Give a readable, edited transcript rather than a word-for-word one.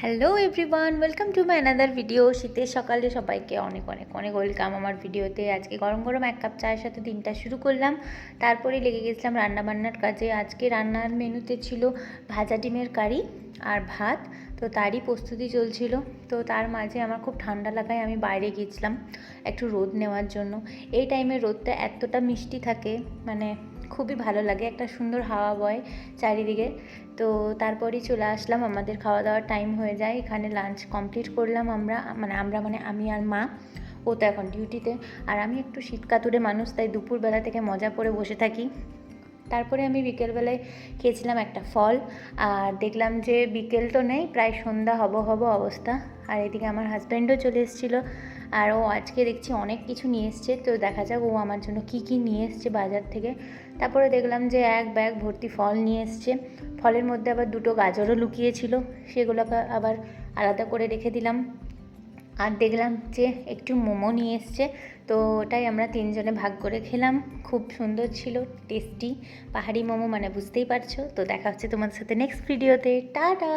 Hello everyone, welcome to my another video. শীতের সকালে সবাইকে অনেক অনেক অনেক ওয়েলকাম আমার ভিডিওতে। আজকে গরম গরম এক কাপ চায়ের সাথে দিনটা শুরু করলাম, তারপরে লেগে গেছিলাম রান্নাবান্নার কাজে। আজকে রান্নার মেনুতে ছিল ভাজা ডিমের কারি আর ভাত, তো তারই প্রস্তুতি চলছিল। তো তার মাঝে আমার খুব ঠান্ডা লাগায় আমি বাইরে গিয়েছিলাম একটু রোদ নেওয়ার জন্য। এই টাইমে রোদটা এতটা মিষ্টি থাকে, মানে খুবই ভালো লাগে, একটা সুন্দর হাওয়া বয় চারিদিকে। তো তারপরেই চলে আসলাম, আমাদের খাওয়া দাওয়ার টাইম হয়ে যায়। এখানে লাঞ্চ কমপ্লিট করলাম আমরা মানে আমি আর মা। ও তো এখন ডিউটিতে, আর আমি একটু শীতকাতুরে মানুষ, তাই দুপুরবেলা থেকে মজা করে বসে থাকি। তারপরে আমি বিকেলবেলায় খেয়েছিলাম একটা ফল, আর দেখলাম যে বিকেল তো নেই, প্রায় সন্ধ্যা হব অবস্থা। আর এদিকে আমার হাজব্যান্ডও চলে এসেছিলো, আর ও আজকে দেখছি অনেক কিছু নিয়ে এসছে। তো দেখা যাক ও আমার জন্য কি নিয়ে এসছে বাজার থেকে। তারপরে দেখলাম যে এক ব্যাগ ভর্তি ফল নিয়ে এসছে। ফলের মধ্যে আবার দুটো গাজরও লুকিয়েছিল, সেগুলোকে আবার আলাদা করে রেখে দিলাম। আর দেখলাম যে একটু মোমো নিয়ে এসছে, তো ওটাই আমরা তিনজনে ভাগ করে খেলাম। খুব সুন্দর ছিল, টেস্টি পাহাড়ি মোমো, মানে বুঝতেই পারছো। তো দেখা হচ্ছে তোমাদের সাথে নেক্সট ভিডিওতে। টাটা।